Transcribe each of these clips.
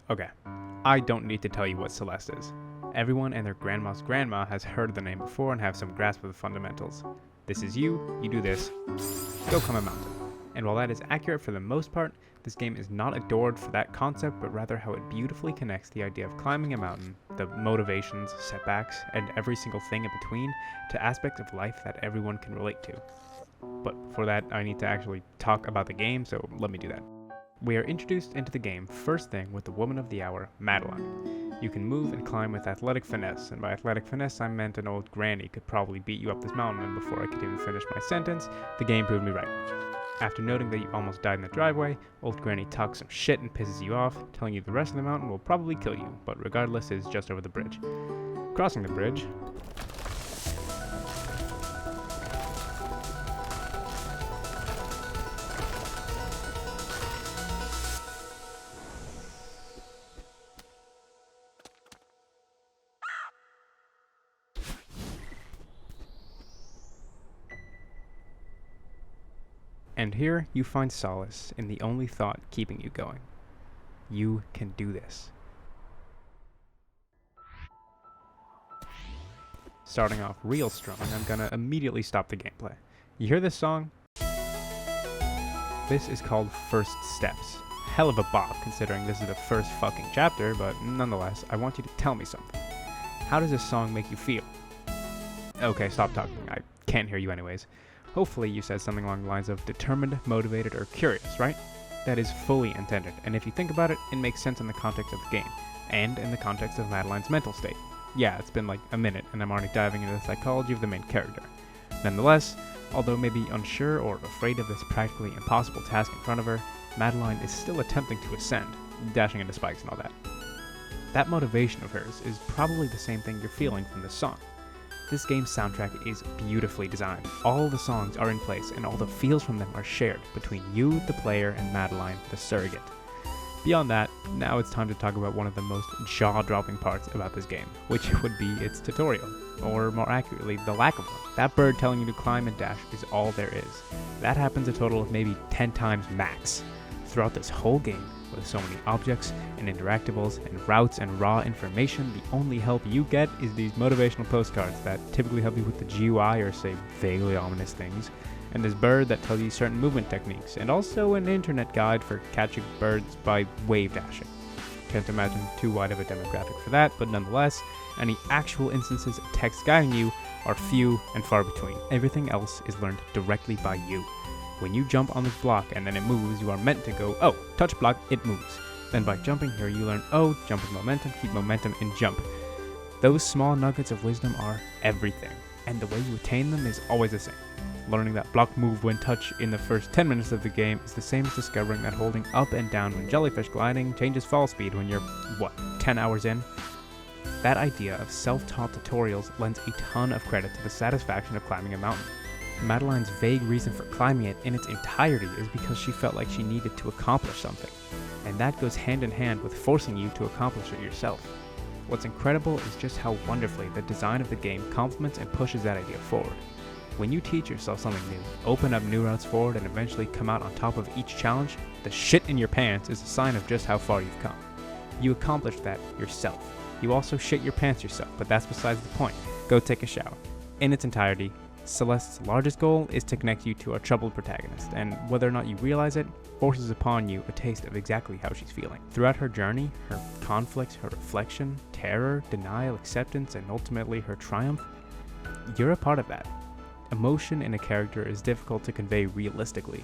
Okay, I don't need to tell you what Celeste is. Everyone and their grandma's grandma has heard of the name before and have some grasp of the fundamentals. This is you do this, go climb a mountain. And while that is accurate for the most part, this game is not adored for that concept, but rather how it beautifully connects the idea of climbing a mountain, the motivations, setbacks, and every single thing in between to aspects of life that everyone can relate to. But for that, I need to actually talk about the game, so let me do that. We are introduced into the game first thing with the woman of the hour, Madeline. You can move and climb with athletic finesse, and by athletic finesse I meant an old granny could probably beat you up this mountain, and before I could even finish my sentence, the game proved me right. After noting that you almost died in the driveway, old granny talks some shit and pisses you off, telling you the rest of the mountain will probably kill you, but regardless is just over the bridge. Crossing the bridge, and here you find solace in the only thought keeping you going. You can do this. Starting off real strong, I'm gonna immediately stop the gameplay. You hear this song? This is called First Steps. Hell of a bop considering this is the first fucking chapter, but nonetheless, I want you to tell me something. How does this song make you feel? Okay, stop talking. I can't hear you anyways. Hopefully you said something along the lines of determined, motivated, or curious, right? That is fully intended, and if you think about it, it makes sense in the context of the game, and in the context of Madeline's mental state. Yeah, it's been like a minute, and I'm already diving into the psychology of the main character. Nonetheless, although maybe unsure or afraid of this practically impossible task in front of her, Madeline is still attempting to ascend, dashing into spikes and all that. That motivation of hers is probably the same thing you're feeling from this song. This game's soundtrack is beautifully designed. All the songs are in place and all the feels from them are shared between you, the player, and Madeline, the surrogate. Beyond that, now it's time to talk about one of the most jaw-dropping parts about this game, which would be its tutorial, or more accurately, the lack of one. That bird telling you to climb and dash is all there is. That happens a total of maybe 10 times max throughout this whole game. With so many objects and interactables and routes and raw information, the only help you get is these motivational postcards that typically help you with the GUI or say vaguely ominous things, and this bird that tells you certain movement techniques, and also an internet guide for catching birds by wave dashing. Can't imagine too wide of a demographic for that, but nonetheless, any actual instances of text guiding you are few and far between. Everything else is learned directly by you. When you jump on this block and then it moves, you are meant to go, oh, touch block, it moves. Then by jumping here, you learn, oh, jump with momentum, keep momentum, and jump. Those small nuggets of wisdom are everything, and the way you attain them is always the same. Learning that block move when touch in the first 10 minutes of the game is the same as discovering that holding up and down when jellyfish gliding changes fall speed when you're, 10 hours in? That idea of self-taught tutorials lends a ton of credit to the satisfaction of climbing a mountain. Madeline's vague reason for climbing it in its entirety is because she felt like she needed to accomplish something, and that goes hand in hand with forcing you to accomplish it yourself. What's incredible is just how wonderfully the design of the game complements and pushes that idea forward. When you teach yourself something new, open up new routes forward, and eventually come out on top of each challenge, the shit in your pants is a sign of just how far you've come. You accomplished that yourself. You also shit your pants yourself, but that's besides the point. Go take a shower. In its entirety, Celeste's largest goal is to connect you to our troubled protagonist, and whether or not you realize it, forces upon you a taste of exactly how she's feeling. Throughout her journey, her conflicts, her reflection, terror, denial, acceptance, and ultimately her triumph, you're a part of that. Emotion in a character is difficult to convey realistically.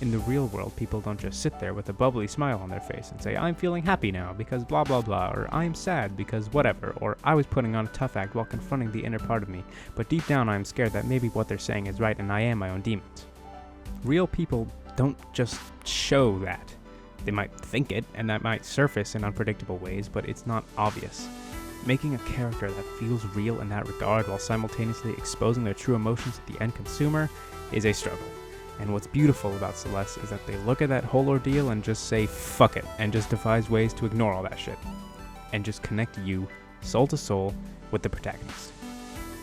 In the real world, people don't just sit there with a bubbly smile on their face and say, I'm feeling happy now because blah blah blah, or I'm sad because whatever, or I was putting on a tough act while confronting the inner part of me, but deep down I'm scared that maybe what they're saying is right and I am my own demons. Real people don't just show that. They might think it, and that might surface in unpredictable ways, but it's not obvious. Making a character that feels real in that regard while simultaneously exposing their true emotions to the end consumer is a struggle. And what's beautiful about Celeste is that they look at that whole ordeal and just say fuck it, and just devise ways to ignore all that shit. And just connect you, soul to soul, with the protagonist.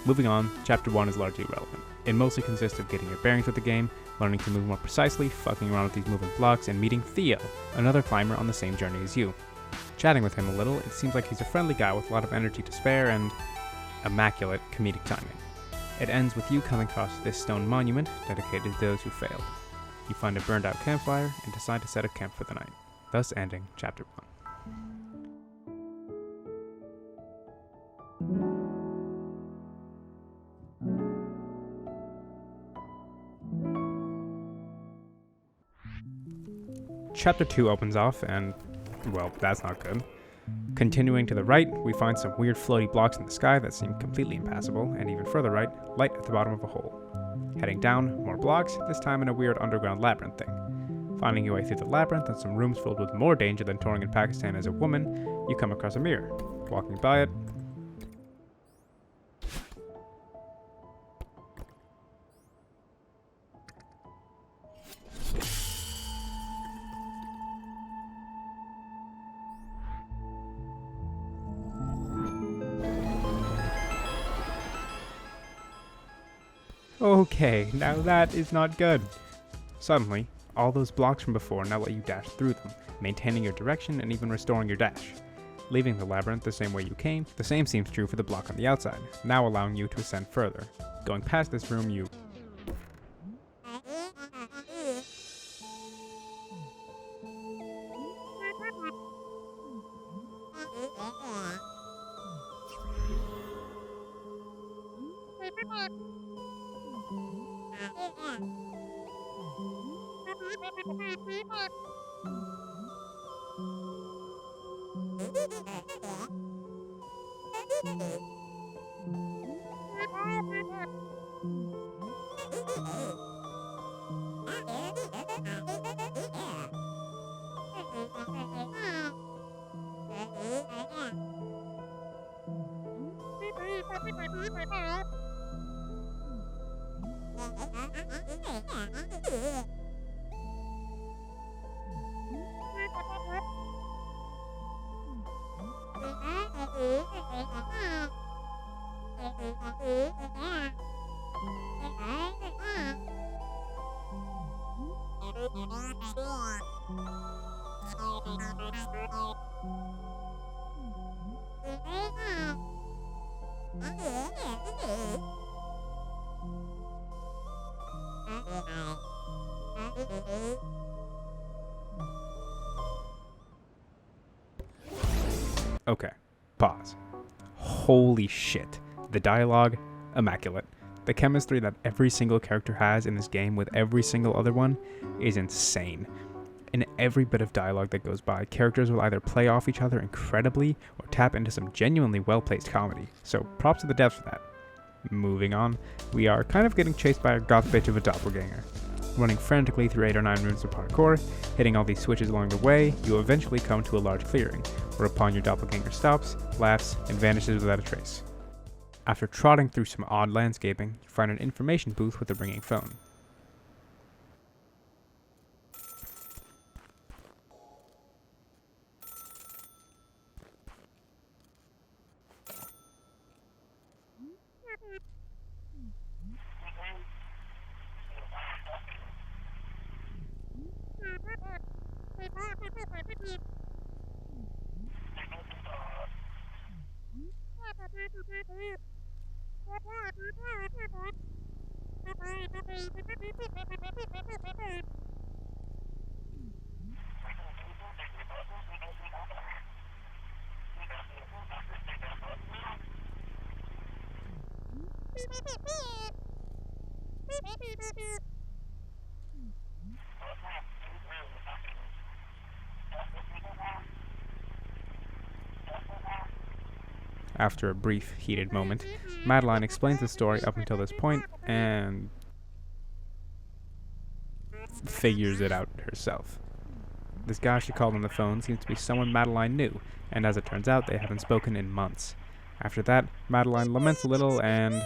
Moving on, Chapter 1 is largely irrelevant. It mostly consists of getting your bearings with the game, learning to move more precisely, fucking around with these moving blocks, and meeting Theo, another climber on the same journey as you. Chatting with him a little, it seems like he's a friendly guy with a lot of energy to spare and immaculate comedic timing. It ends with you coming across this stone monument dedicated to those who failed. You find a burned out campfire and decide to set up camp for the night, thus ending Chapter 1. Chapter 2 opens off and, well, that's not good. Continuing to the right, we find some weird floaty blocks in the sky that seem completely impassable, and even further right, light at the bottom of a hole. Heading down, more blocks, this time in a weird underground labyrinth thing. Finding your way through the labyrinth and some rooms filled with more danger than touring in Pakistan as a woman, you come across a mirror. Walking by it, okay, now that is not good. Suddenly, all those blocks from before now let you dash through them, maintaining your direction and even restoring your dash. Leaving the labyrinth the same way you came, the same seems true for the block on the outside, now allowing you to ascend further. Going past this room, you Okay, pause. Holy shit. The dialogue, immaculate. The chemistry that every single character has in this game with every single other one is insane. In every bit of dialogue that goes by, characters will either play off each other incredibly or tap into some genuinely well-placed comedy, so props to the devs for that. Moving on, we are kind of getting chased by a goth bitch of a doppelganger. Running frantically through 8 or 9 rooms of parkour, hitting all these switches along the way, you eventually come to a large clearing, whereupon your doppelganger stops, laughs, and vanishes without a trace. After trotting through some odd landscaping, you find an information booth with a ringing phone. After a brief, heated moment, Madeline explains the story up until this point and figures it out herself. This guy she called on the phone seems to be someone Madeline knew, and as it turns out, they haven't spoken in months. After that, Madeline laments a little and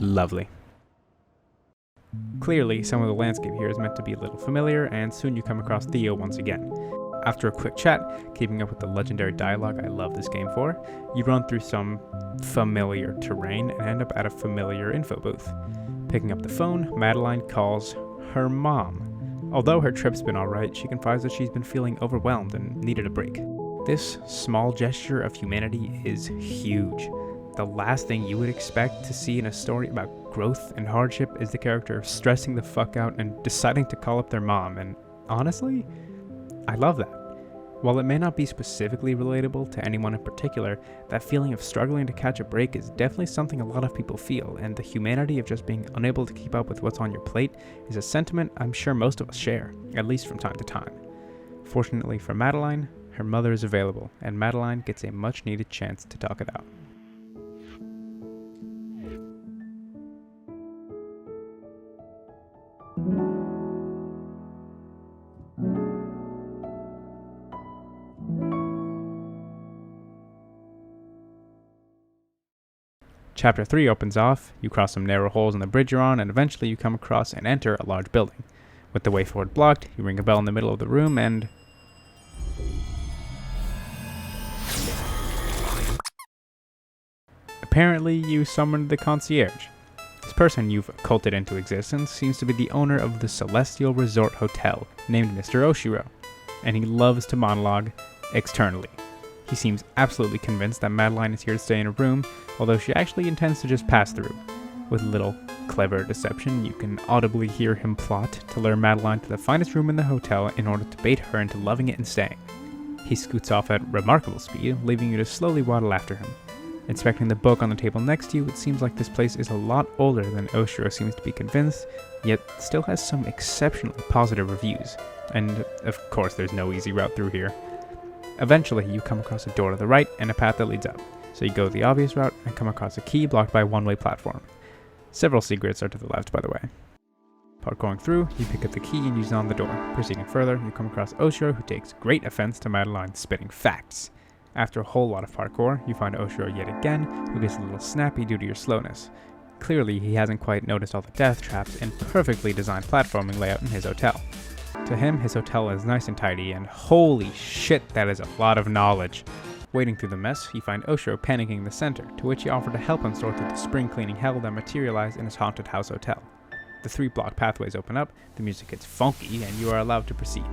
lovely. Clearly, some of the landscape here is meant to be a little familiar, and soon you come across Theo once again. After a quick chat, keeping up with the legendary dialogue I love this game for, you run through some familiar terrain and end up at a familiar info booth. Picking up the phone, Madeline calls her mom. Although her trip's been alright, she confides that she's been feeling overwhelmed and needed a break. This small gesture of humanity is huge. The last thing you would expect to see in a story about growth and hardship is the character stressing the fuck out and deciding to call up their mom, and honestly, I love that. While it may not be specifically relatable to anyone in particular, that feeling of struggling to catch a break is definitely something a lot of people feel, and the humanity of just being unable to keep up with what's on your plate is a sentiment I'm sure most of us share, at least from time to time. Fortunately for Madeline, her mother is available, and Madeline gets a much needed chance to talk it out. Chapter 3 opens off, you cross some narrow holes in the bridge you're on, and eventually you come across and enter a large building. With the way forward blocked, you ring a bell in the middle of the room and... apparently you summoned the concierge. This person you've culted into existence seems to be the owner of the Celestial Resort Hotel, named Mr. Oshiro, and he loves to monologue externally. He seems absolutely convinced that Madeline is here to stay in a room, although she actually intends to just pass through. With a little clever deception, you can audibly hear him plot to lure Madeline to the finest room in the hotel in order to bait her into loving it and staying. He scoots off at remarkable speed, leaving you to slowly waddle after him. Inspecting the book on the table next to you, it seems like this place is a lot older than Oshiro seems to be convinced, yet still has some exceptionally positive reviews. And of course there's no easy route through here. Eventually, you come across a door to the right and a path that leads up, so you go the obvious route and come across a key blocked by a one-way platform. Several secrets are to the left, by the way. Parkouring through, you pick up the key and use it on the door. Proceeding further, you come across Oshiro, who takes great offense to Madeline spitting facts. After a whole lot of parkour, you find Oshiro yet again, who gets a little snappy due to your slowness. Clearly, he hasn't quite noticed all the death traps and perfectly designed platforming layout in his hotel. To him, his hotel is nice and tidy, and holy shit, that is a lot of knowledge. Wading through the mess, you find Oshiro panicking in the center, to which you offer to help him sort through the spring-cleaning hell that materialized in his haunted house hotel. The 3-block pathways open up, the music gets funky, and you are allowed to proceed.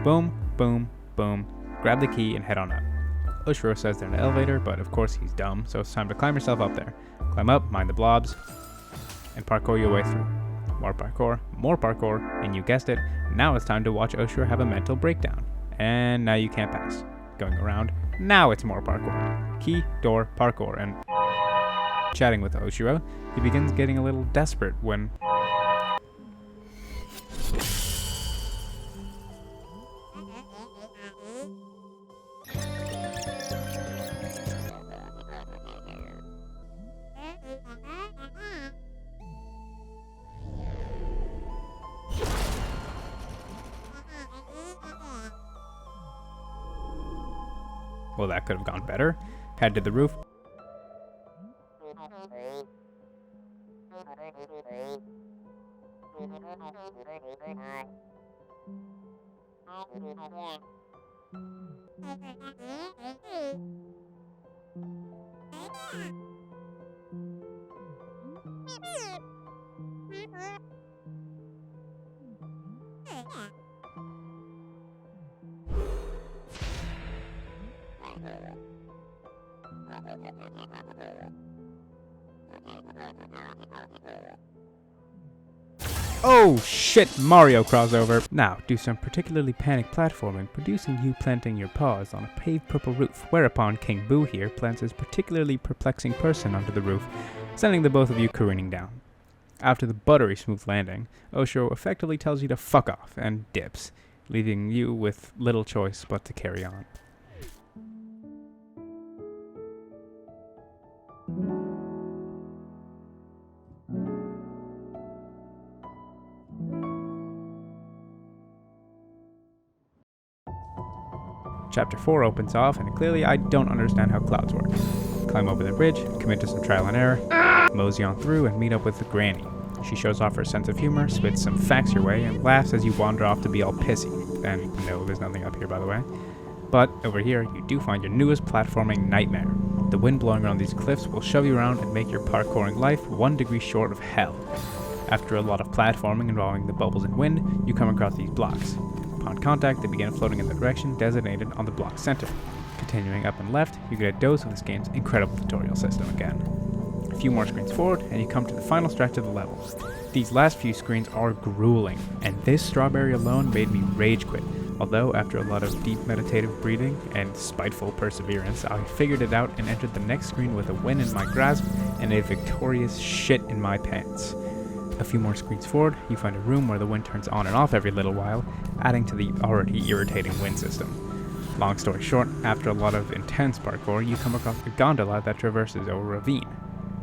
Boom, boom, boom, grab the key and head on up. Oshiro says they're in an elevator, but of course he's dumb, so it's time to climb yourself up there. Climb up, mind the blobs, and parkour your way through. More parkour, and you guessed it, now it's time to watch Oshiro have a mental breakdown. And now you can't pass. Going around, now it's more parkour. Key, door, parkour, and... Chatting with Oshiro, he begins getting a little desperate when... Well, that could have gone better. Head to the roof. Oh shit, Mario crossover! Now, do some particularly panicked platforming, producing you planting your paws on a paved purple roof, whereupon King Boo here plants his particularly perplexing person onto the roof, sending the both of you careening down. After the buttery smooth landing, Oshiro effectively tells you to fuck off and dips, leaving you with little choice but to carry on. Chapter 4 opens off, and clearly I don't understand how clouds work. Climb over the bridge, commit to some trial and error, mosey on through, and meet up with the granny. She shows off her sense of humor, spits some facts your way, and laughs as you wander off to be all pissy. And no, there's nothing up here, by the way. But over here, you do find your newest platforming nightmare. The wind blowing around these cliffs will shove you around and make your parkouring life 1 degree short of hell. After a lot of platforming involving the bubbles and wind, you come across these blocks. Upon contact, they begin floating in the direction designated on the block center. Continuing up and left, you get a dose of this game's incredible tutorial system again. A few more screens forward, and you come to the final stretch of the level. These last few screens are grueling, and this strawberry alone made me rage quit. Although, after a lot of deep meditative breathing and spiteful perseverance, I figured it out and entered the next screen with a win in my grasp and a victorious shit in my pants. A few more screens forward, you find a room where the wind turns on and off every little while, adding to the already irritating wind system. Long story short, after a lot of intense parkour, you come across a gondola that traverses over a ravine.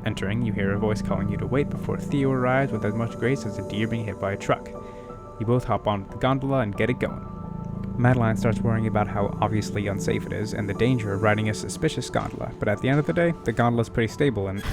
Entering, you hear a voice calling you to wait before Theo arrives with as much grace as a deer being hit by a truck. You both hop on the gondola and get it going. Madeline starts worrying about how obviously unsafe it is and the danger of riding a suspicious gondola, but at the end of the day, the gondola is pretty stable and...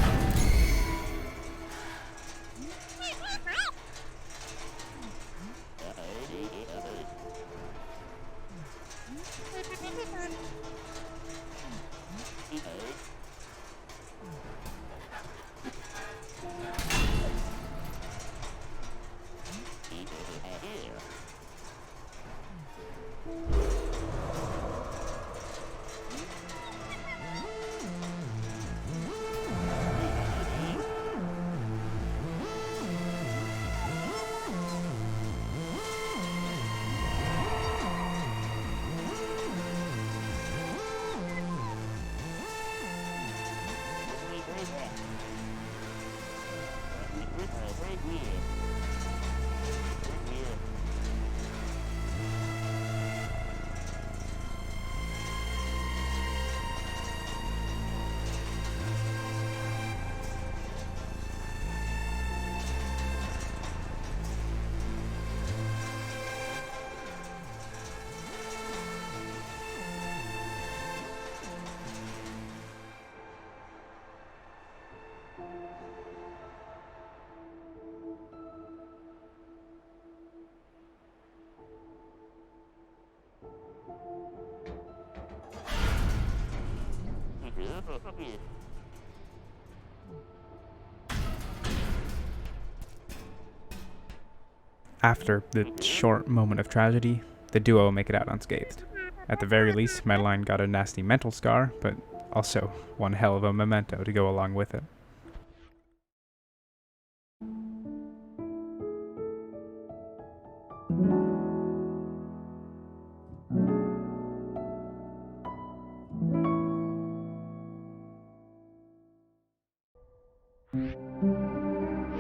After the short moment of tragedy, the duo make it out unscathed. At the very least, Madeline got a nasty mental scar, but also one hell of a memento to go along with it.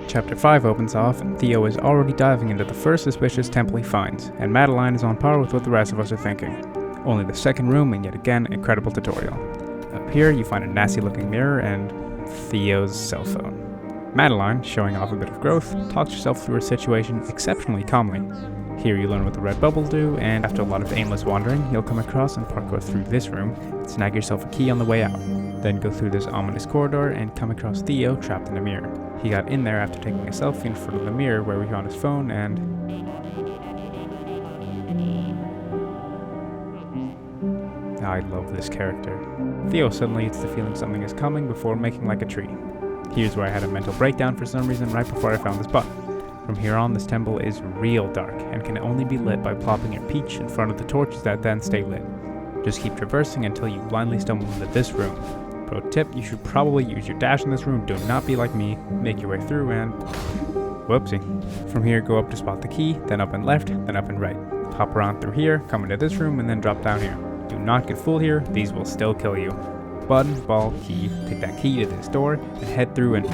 Chapter 5 opens off, and Theo is already diving into the first suspicious temple he finds, and Madeline is on par with what the rest of us are thinking. Only the second room, and yet again, incredible tutorial. Up here, you find a nasty-looking mirror and Theo's cell phone. Madeline, showing off a bit of growth, talks herself through her situation exceptionally calmly. Here you learn what the red bubbles do, and after a lot of aimless wandering, you'll come across and parkour through this room, and snag yourself a key on the way out. Then go through this ominous corridor and come across Theo trapped in a mirror. He got in there after taking a selfie in front of the mirror where he found his phone and... I love this character. Theo suddenly gets the feeling something is coming before making like a tree. Here's where I had a mental breakdown for some reason right before I found this button. From here on, this temple is real dark and can only be lit by plopping your peach in front of the torches that then stay lit. Just keep traversing until you blindly stumble into this room. Pro tip, you should probably use your dash in this room. Do not be like me. Make your way through and... whoopsie. From here, go up to spot the key, then up and left, then up and right. Hop around through here, come into this room, and then drop down here. Do not get fooled here. These will still kill you. Button, ball, key. Take that key to this door, and head through and...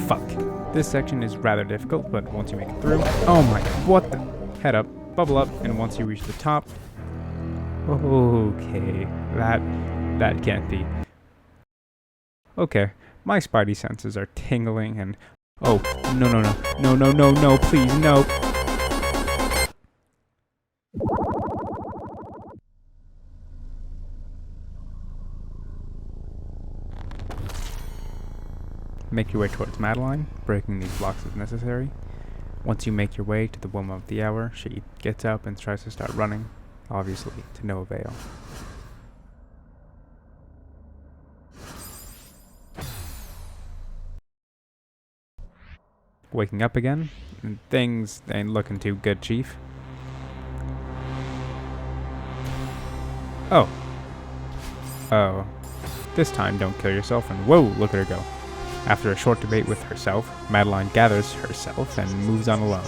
fuck. This section is rather difficult, but once you make it through... oh my... what the... head up, bubble up, and once you reach the top... okay. That can't be... okay, my spidey senses are tingling and... oh, no, please, no. Make your way towards Madeline, breaking these blocks as necessary. Once you make your way to the woman of the hour, she gets up and tries to start running, obviously to no avail. Waking up again, and things ain't looking too good, Chief. Oh. This time don't kill yourself, and whoa, look at her go. After a short debate with herself, Madeline gathers herself and moves on alone.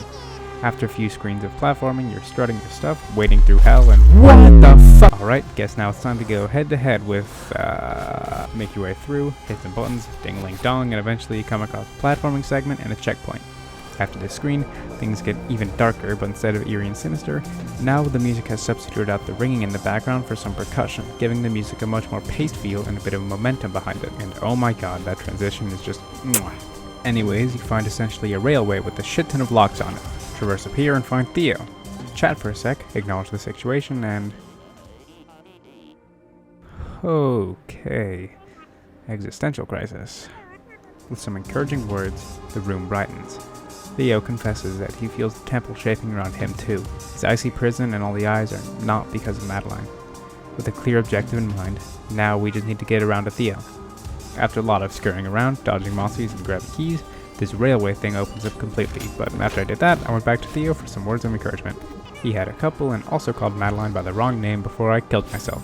After a few screens of platforming, you're strutting your stuff, wading through hell, and what the fuck? Alright, guess now it's time to go head to head with, make your way through, hit some buttons, ding-a-ling dong, and eventually you come across a platforming segment and a checkpoint. After this screen, things get even darker, but instead of eerie and sinister, now the music has substituted out the ringing in the background for some percussion, giving the music a much more paced feel and a bit of momentum behind it. And oh my god, that transition is just mwah. Anyways, you find essentially a railway with a shit ton of locks on it. Traverse up here and find Theo. Chat for a sec, acknowledge the situation, and... okay. Existential crisis. With some encouraging words, the room brightens. Theo confesses that he feels the temple shaping around him too. His icy prison and all the eyes are not because of Madeline. With a clear objective in mind, now we just need to get around to Theo. After a lot of scurrying around, dodging monsters and grabbing keys, this railway thing opens up completely, but after I did that, I went back to Theo for some words of encouragement. He had a couple and also called Madeline by the wrong name before I killed myself.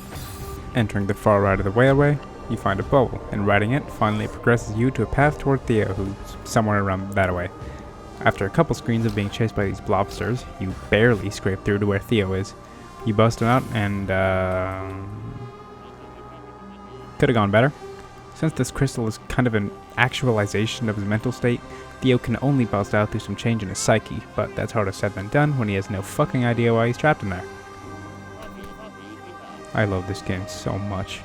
Entering the far right of the railway, you find a bubble, and riding it finally progresses you to a path toward Theo, who's somewhere around that way. After a couple screens of being chased by these blobsters, you barely scrape through to where Theo is. You bust him out and, could have gone better. Since this crystal is kind of an actualization of his mental state, Theo can only bust out through some change in his psyche, but that's harder said than done when he has no fucking idea why he's trapped in there. I love this game so much.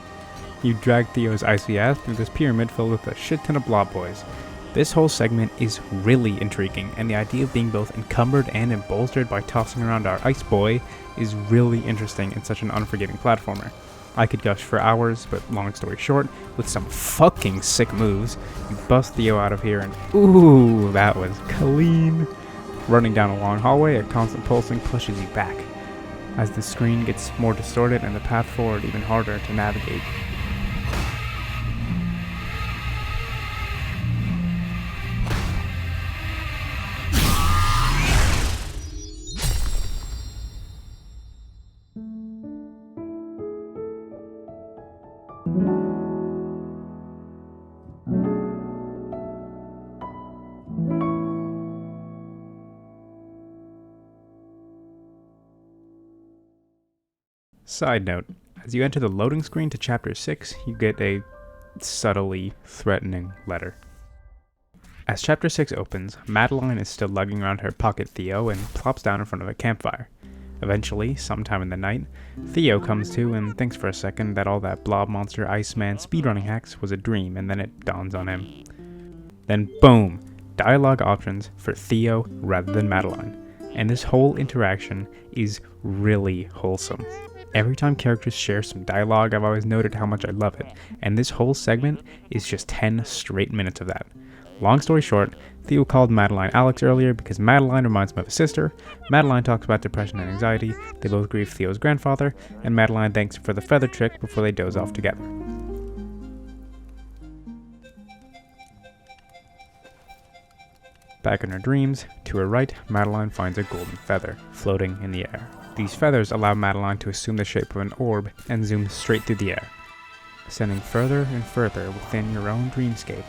You drag Theo's icy ass through this pyramid filled with a shit ton of blob boys. This whole segment is really intriguing, and the idea of being both encumbered and embolstered by tossing around our ice boy is really interesting in such an unforgiving platformer. I could gush for hours, but long story short, with some fucking sick moves, you bust Theo out of here and ooh, that was clean. Running down a long hallway, a constant pulsing pushes you back, as the screen gets more distorted and the path forward even harder to navigate. Side note, as you enter the loading screen to Chapter 6, you get a subtly threatening letter. As Chapter 6 opens, Madeline is still lugging around her pocket Theo and plops down in front of a campfire. Eventually, sometime in the night, Theo comes to and thinks for a second that all that blob monster Iceman speedrunning hacks was a dream, and then it dawns on him. Then boom! Dialogue options for Theo rather than Madeline. And this whole interaction is really wholesome. Every time characters share some dialogue, I've always noted how much I love it, and this whole segment is just 10 straight minutes of that. Long story short, Theo called Madeline Alex earlier because Madeline reminds him of his sister, Madeline talks about depression and anxiety, they both grieve Theo's grandfather, and Madeline thanks him for the feather trick before they doze off together. Back in her dreams, to her right, Madeline finds a golden feather, floating in the air. These feathers allow Madeline to assume the shape of an orb and zoom straight through the air, ascending further and further within your own dreamscape.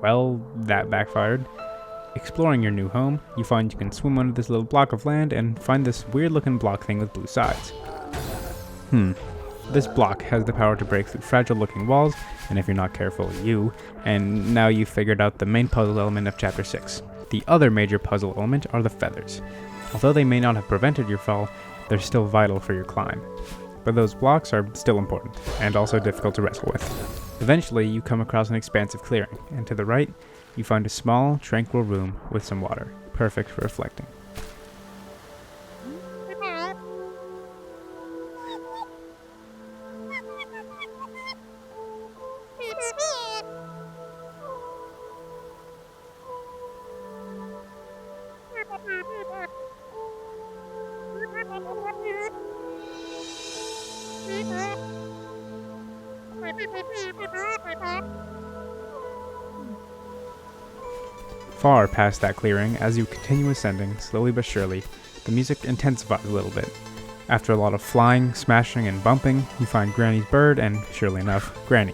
Well, that backfired. Exploring your new home, you find you can swim under this little block of land and find this weird looking block thing with blue sides. This block has the power to break through fragile looking walls, and if you're not careful, and now you've figured out the main puzzle element of Chapter 6. The other major puzzle element are the feathers. Although they may not have prevented your fall, they're still vital for your climb. But those blocks are still important, and also difficult to wrestle with. Eventually, you come across an expansive clearing, and to the right, you find a small, tranquil room with some water, perfect for reflecting. Far past that clearing, as you continue ascending, slowly but surely, the music intensifies a little bit. After a lot of flying, smashing, and bumping, you find Granny's bird and, surely enough, Granny.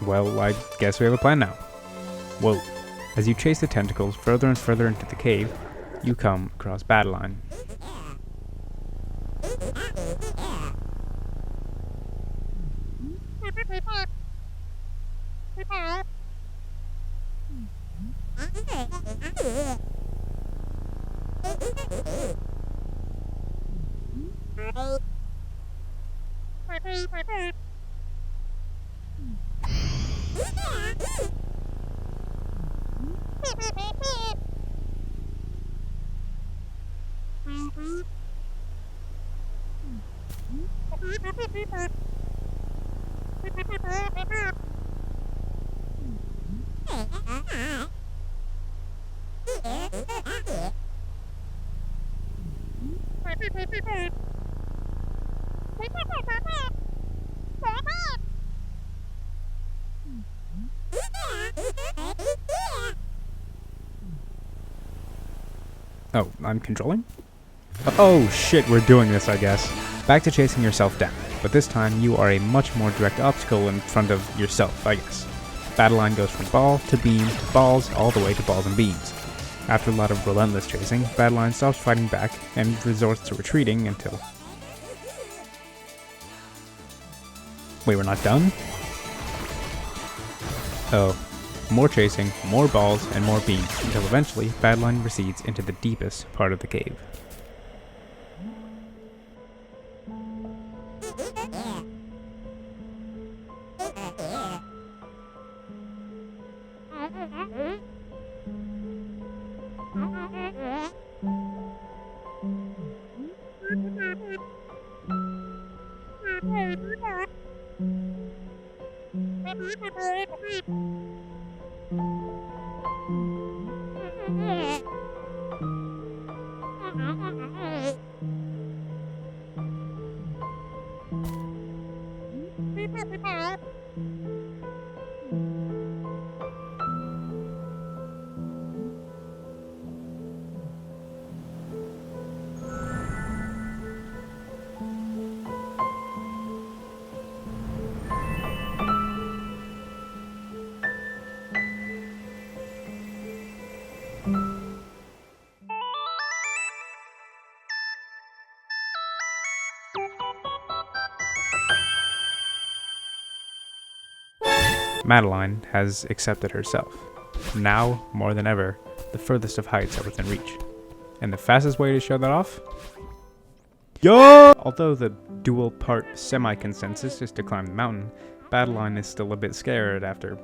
Well, I guess we have a plan now. Whoa. As you chase the tentacles further and further into the cave, you come across Badeline. Oh, I'm controlling? Oh shit, we're doing this, I guess. Back to chasing yourself down, but this time you are a much more direct obstacle in front of yourself, I guess. Badeline goes from ball to beam to balls, all the way to balls and beams. After a lot of relentless chasing, Badeline stops fighting back and resorts to retreating until... Wait, we're not done? Oh. More chasing, more balls, and more beams, until eventually Badeline recedes into the deepest part of the cave. Madeline has accepted herself. Now, more than ever, the furthest of heights are within reach. And the fastest way to show that off? Yo! Although the dual part semi-consensus is to climb the mountain, Madeline is still a bit scared after,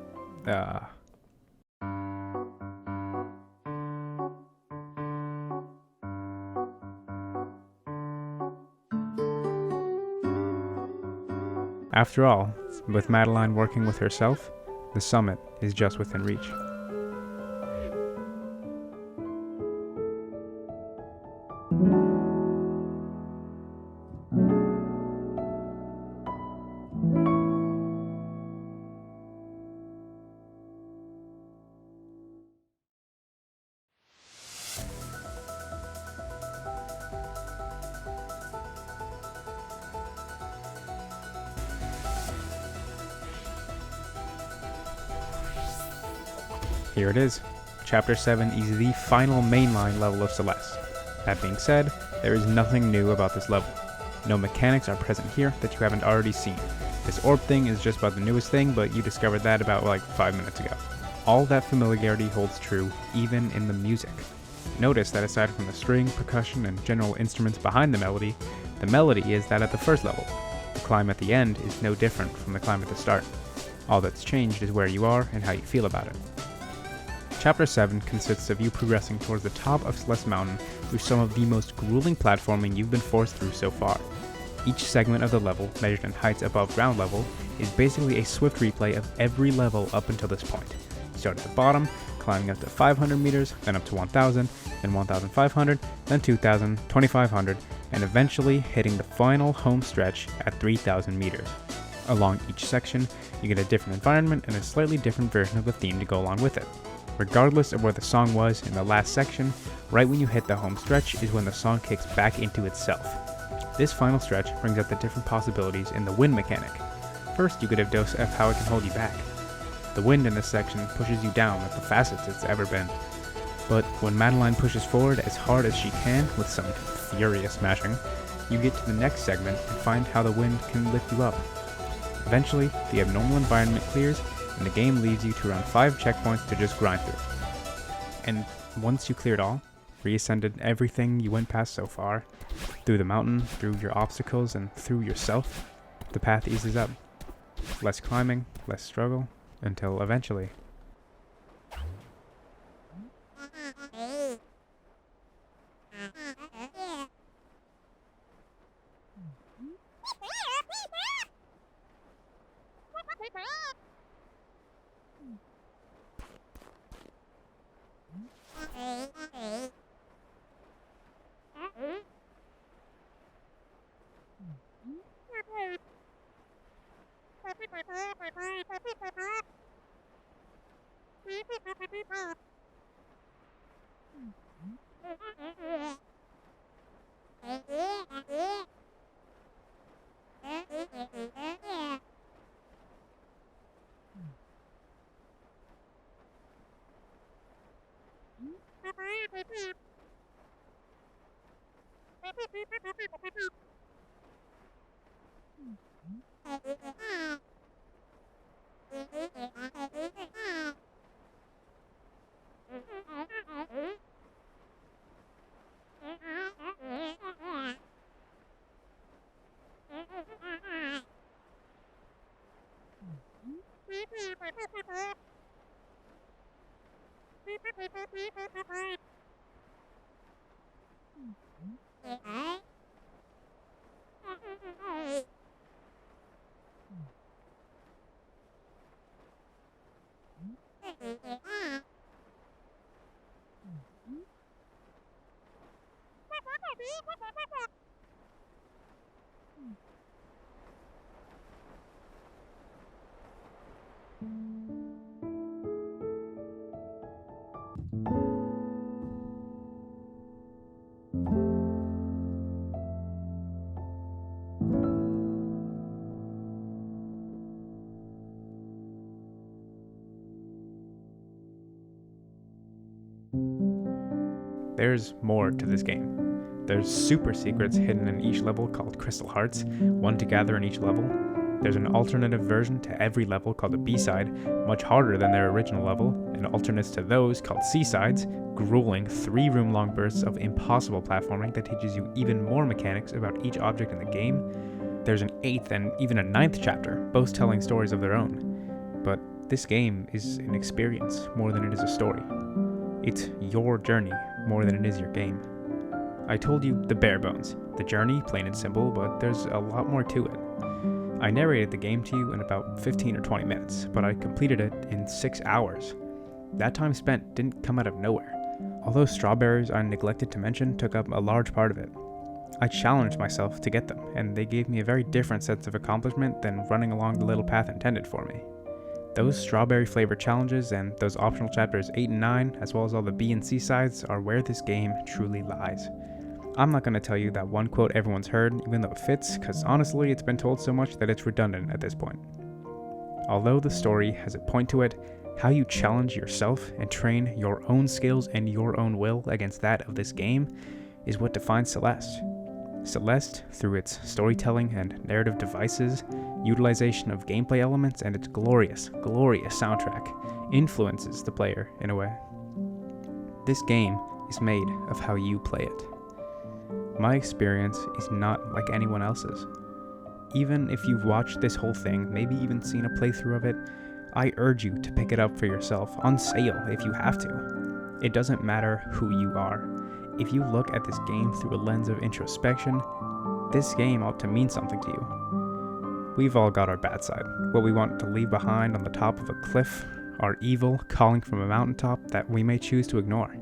After all, with Madeline working with herself, the summit is just within reach. Here it is. Chapter 7 is the final mainline level of Celeste. That being said, there is nothing new about this level. No mechanics are present here that you haven't already seen. This orb thing is just about the newest thing, but you discovered that about like 5 minutes ago. All that familiarity holds true, even in the music. Notice that aside from the string, percussion, and general instruments behind the melody is that at the first level. The climb at the end is no different from the climb at the start. All that's changed is where you are and how you feel about it. Chapter 7 consists of you progressing towards the top of Celeste Mountain through some of the most grueling platforming you've been forced through so far. Each segment of the level, measured in heights above ground level, is basically a swift replay of every level up until this point. You start at the bottom, climbing up to 500 meters, then up to 1,000, then 1,500, then 2,000, 2,500, and eventually hitting the final home stretch at 3,000 meters. Along each section, you get a different environment and a slightly different version of the theme to go along with it. Regardless of where the song was in the last section, right when you hit the home stretch is when the song kicks back into itself. This final stretch brings up the different possibilities in the wind mechanic. First, you get a dose of how it can hold you back. The wind in this section pushes you down at the fastest it's ever been. But when Madeline pushes forward as hard as she can with some furious smashing, you get to the next segment and find how the wind can lift you up. Eventually, the abnormal environment clears and the game leaves you to around 5 checkpoints to just grind through. And once you cleared all, reascended everything you went past so far, through the mountain, through your obstacles, and through yourself, the path eases up. Less climbing, less struggle, until eventually. there's more to this game. There's super secrets hidden in each level called crystal hearts, one to gather in each level. There's an alternative version to every level called a B-side, much harder than their original level, and alternates to those called C-sides, grueling 3-room-long bursts of impossible platforming that teaches you even more mechanics about each object in the game. There's an 8th and even a 9th chapter, both telling stories of their own. But this game is an experience more than it is a story. It's your journey more than it is your game. I told you the bare bones, the journey, plain and simple, but there's a lot more to it. I narrated the game to you in about 15 or 20 minutes, but I completed it in 6 hours. That time spent didn't come out of nowhere. Although strawberries, I neglected to mention, took up a large part of it. I challenged myself to get them, and they gave me a very different sense of accomplishment than running along the little path intended for me. Those strawberry flavored challenges and those optional chapters 8 and 9, as well as all the B and C sides, are where this game truly lies. I'm not going to tell you that one quote everyone's heard, even though it fits, because honestly it's been told so much that it's redundant at this point. Although the story has a point to it, how you challenge yourself and train your own skills and your own will against that of this game is what defines Celeste. Celeste, through its storytelling and narrative devices, utilization of gameplay elements, and its glorious, glorious soundtrack, influences the player in a way. This game is made of how you play it. My experience is not like anyone else's. Even if you've watched this whole thing, maybe even seen a playthrough of it, I urge you to pick it up for yourself, on sale if you have to. It doesn't matter who you are. If you look at this game through a lens of introspection, this game ought to mean something to you. We've all got our bad side, what we want to leave behind on the top of a cliff, our evil calling from a mountaintop that we may choose to ignore.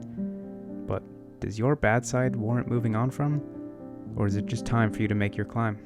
But does your bad side warrant moving on from? Or is it just time for you to make your climb?